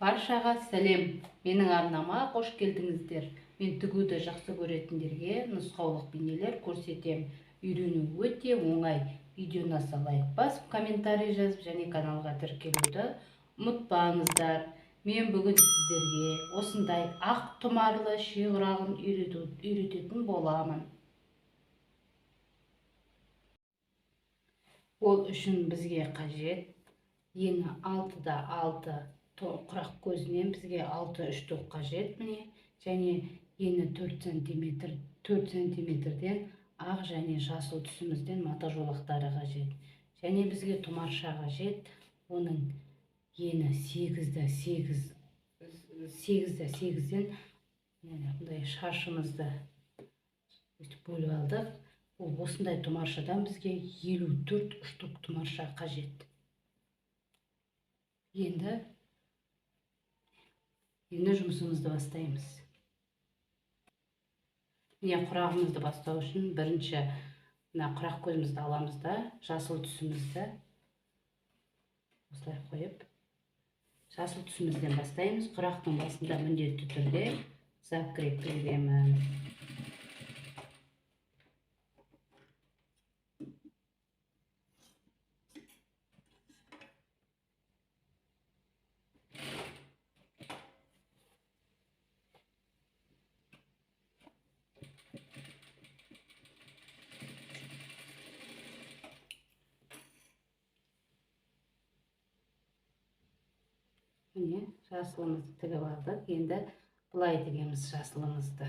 Баршаға сәлем, менің арнама қош келдіңіздер. Мен тігуді жақсы көретіндерге нұсқаулық бейнелер көрсетем. Үйрену өте оңай. Видеоны лайк басып, комментарий жазып, және каналға тіркелуді ұмытпаңыздар. Мен бүгін сіздерге осындай ақ тұмарлы шиғырағын үйрететін боламын. Ол үшін бізге қажет ені 6-да 6 құрақ көзінен бізге 6 үштік қажет, міне, және ені 4 сантиметрден ақ және жасыл түсімізден мата жолақтары қажет. Және бізге тұмарша қажет, оның ені 8-да 8-ден шашымызды бөліп алдық. Осындай тұмаршадан бізге 54 үштік тұмарша қажет. Енді жұмысымызды бастаймыз. Міне құрағымызды бастау үшін бірінші құрақ көзімізді аламыз да, жасыл түсімізді осылай қойып, жасыл түсімізден бастаймыз. Құрақтың басында міндетті түрде закреп беремін. Міне, жасылымызды тігіп алдық. Енді бұлай тігеміз жасылымызды.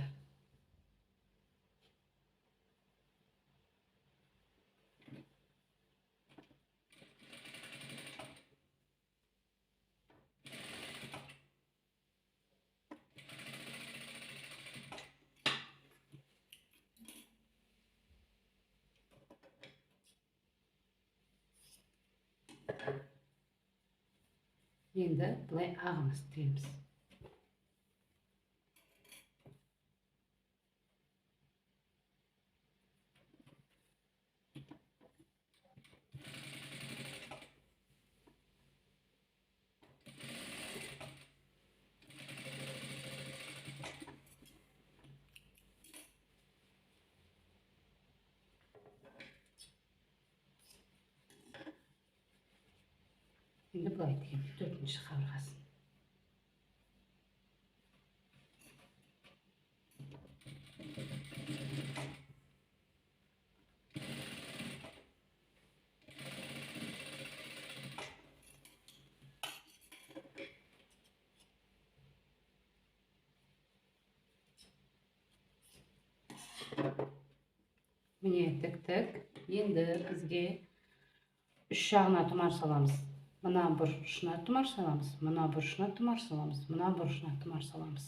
Енді бұлай ағымыз тігеміз. Енді бұлай тігеміз, төртінші қабырғасын. Міне тіктік. Енді бізге үш жағына тұмар саламыз. Мына бұрышына тұмар саламыз, мына бұрышына тұмар саламыз, мына бұрышына тұмар саламыз.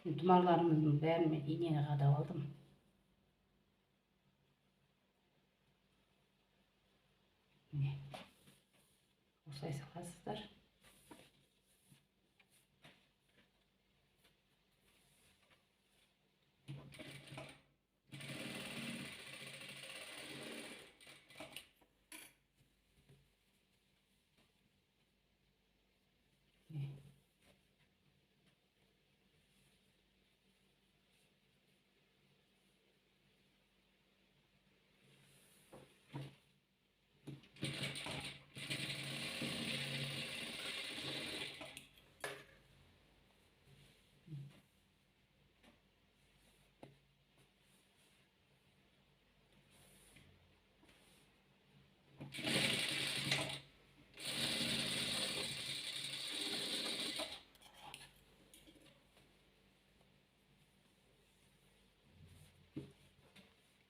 Тұмарларымыздың бәрін мен инеге қадап алдым. Міне, осылай саласыздар.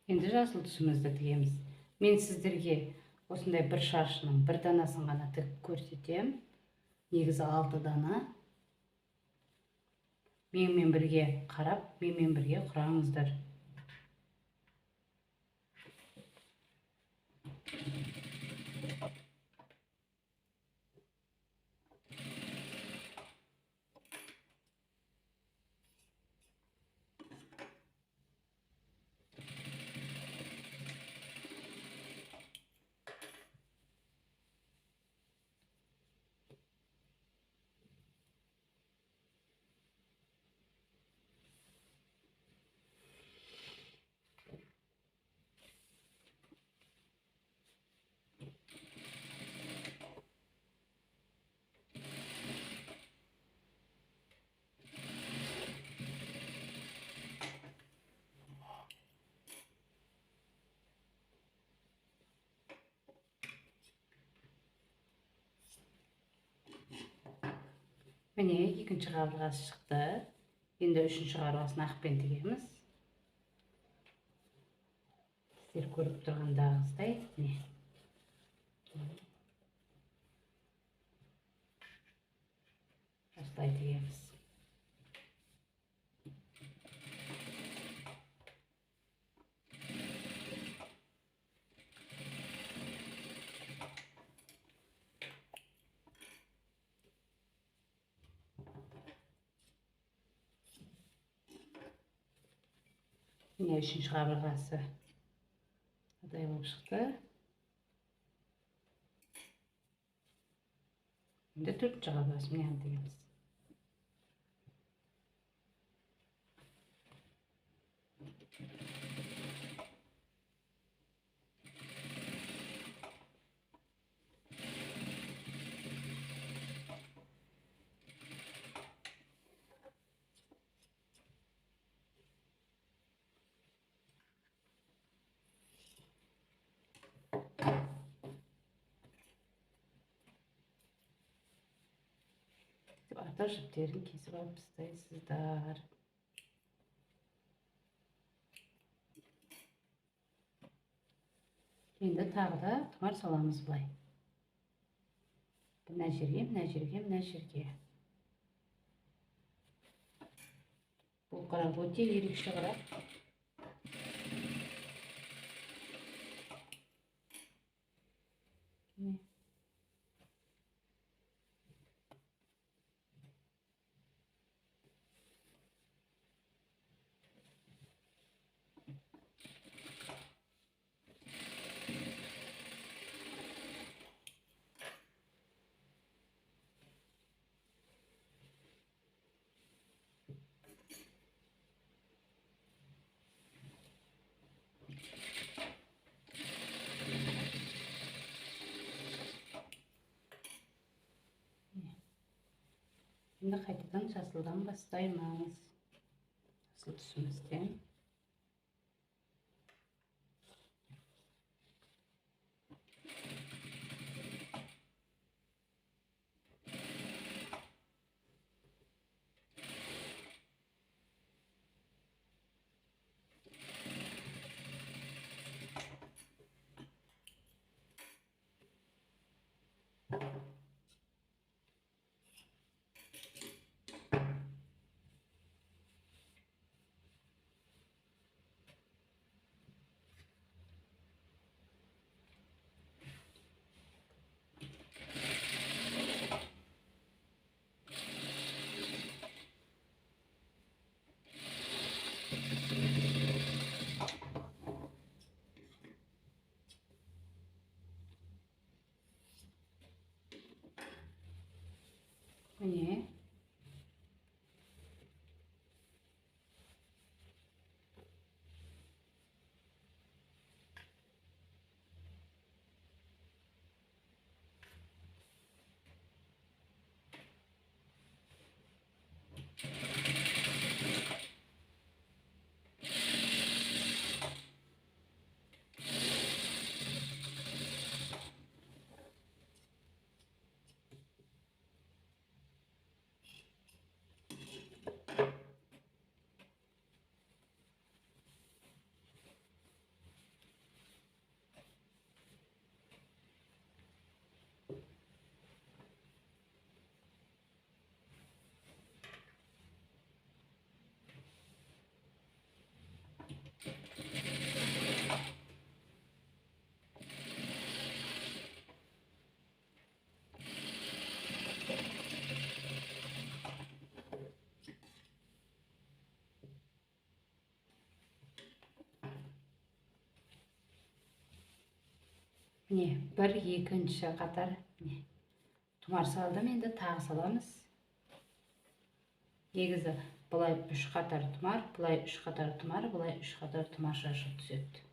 Енді жасыл түсімізді тігеміз. Мен сіздерге осындай бір шашының бір данасын ғана тігіп көрсетем. Негізі 6 дана. Менімен бірге қарап, менімен бірге құраңыздар. Міне екінші қабырғасы шықты. Енді үшінші қабырғасын ақпен тігеміз. Сіздер көріп тұрғандағыздай, міне. Осылай тігеміз. Міне үшінші қабырғасы адай болып шықты. Енді төртінші қабырғасы міне тігеміз. Арта жіптерін кесіп алып тастайсыздар. Енді тағы да тұмар саламыз былай. Мына жерге, мына жерге, мына жерге. Бұл қырық өте ерекше қырық. Енді қайтадан жасылдан бастаймыз. Жасыл түсімізден. Міне. Міне, бір екінші қатар тұмар салдым, енді тағы саламыз. Негізі бұлай үш қатар тұмар, бұлай үш қатар тұмар, бұлай үш қатар тұмар шашып түседі.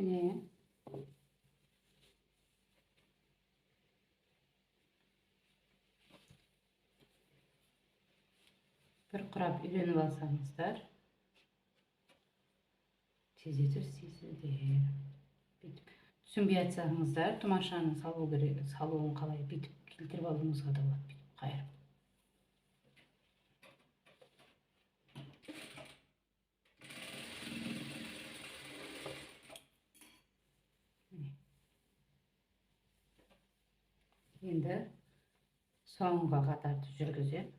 Міне бір құрап үйреніп алсаңыздар, тездетіп істейсіздер. Түсінбей жатсаңыздар, тұмашаны салуын қалай бүйтіп келтіріп алуыңызға да болады, бүйтіп қайырып. Енді соңғы қатарды жүргізем.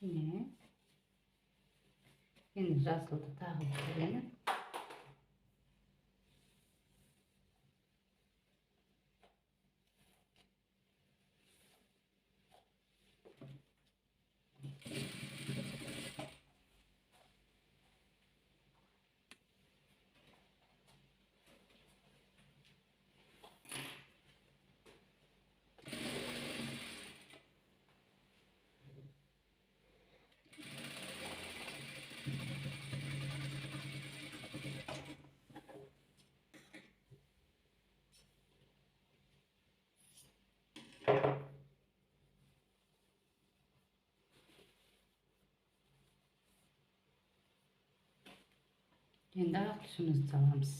Mine. Енді жасылды тағы көремін. Енді ақ түсімізді саламыз.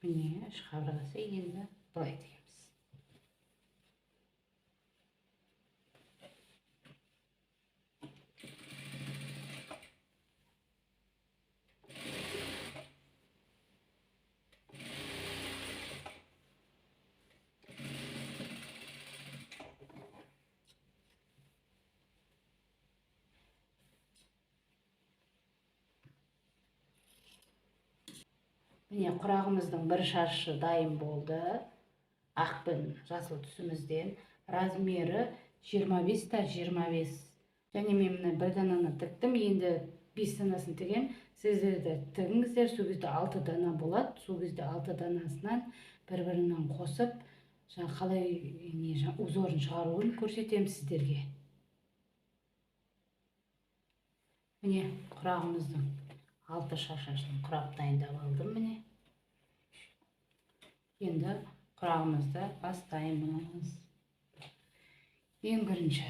Mine ish qavrag'isi endi былай deymiz. Міне құрағымыздың бір шаршы дайын болды. Ақ пен жасыл түсімізден. Размері 25x25. Және мен мына бір дананы тіктім. Енді 5 данасын тігем. Сіздер де тігіңіздер. Сол кезде 6 дана болады. Сол кезде 6 данасынан бір-бірінен қосып, қалай узорын шығаруын көрсетемін сіздерге. Міне құрағымыздың 6 шаршасын құрап дайындап алдым. Міне. Енді құрағымызды бастаймыз. Ең бірінші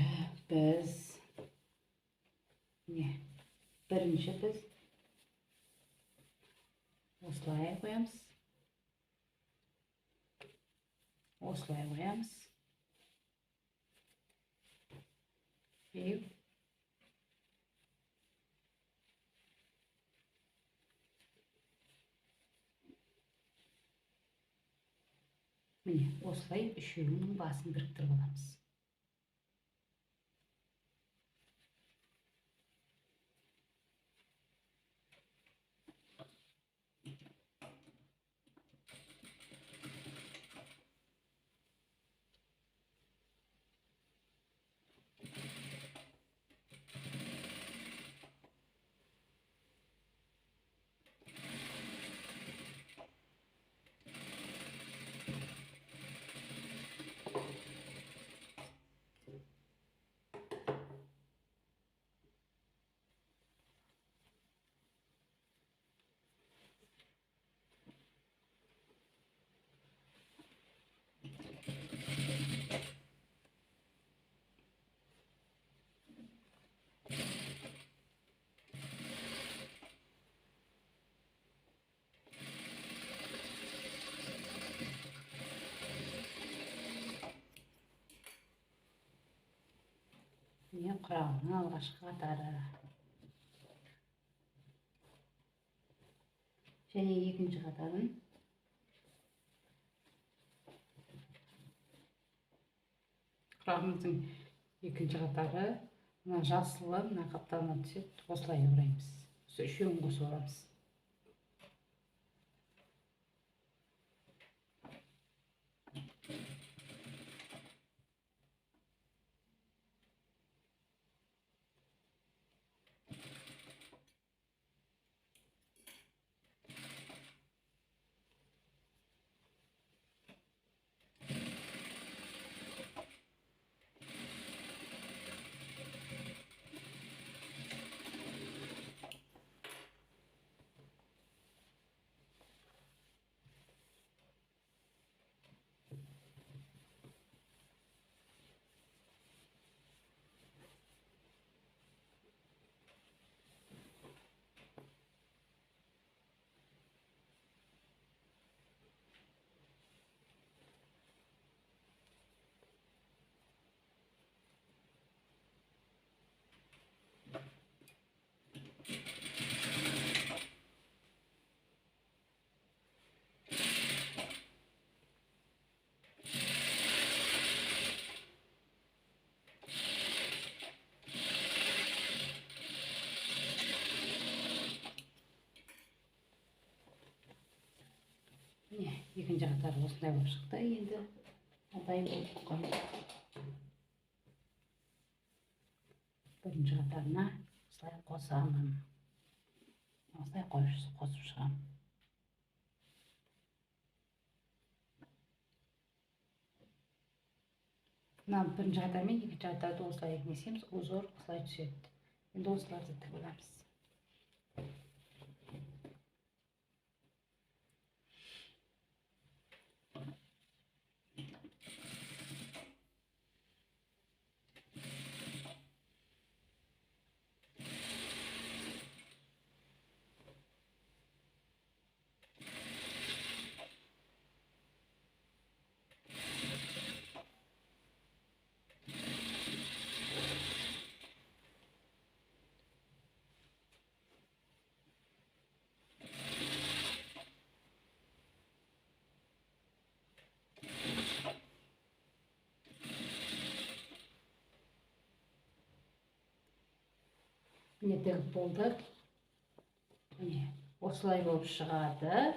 біз осылай қоямыз. Осылай қоямыз. Міне, осылай үшеуінің басын біріктіріп аламыз. құрағының алғашқы қатары. Және екінші қатарын. Құрағымыздың екінші қатары мына жасылы мына қапталына түседі. Осылай ораймыз. Осы үшеуін қосып орамыз. Екінші қатары осындай болып шықты. Енді адай болып тұққан. Бірінші қатарына осылай қосамын. Осылай қосып шығамын. Мына бірінші қатар мен екінші қатарды осылай несеміз, узор осылай түседі. Енді осыларды тігіп аламыз. Міне тігіп болды. Міне осылай болып шығады.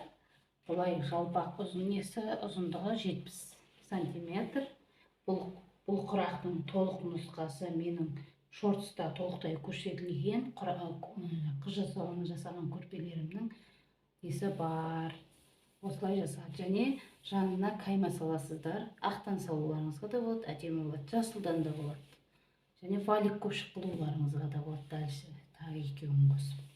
Бұлай жалпақ ұзындығы 70 сантиметр. Бұл құрақтың толық нұсқасы менің шортста толықтай көрсетілген. Қыз жасаған көрпелерімнің несі бар. Осылай жасады. Және жанына кайма саласыздар. Ақтан салуларыңызға да болады, әдемі болады. Жасылдан да болады. Және валик көпшік қылуларыңызға да болады. Дальше тағы екеуін қосып.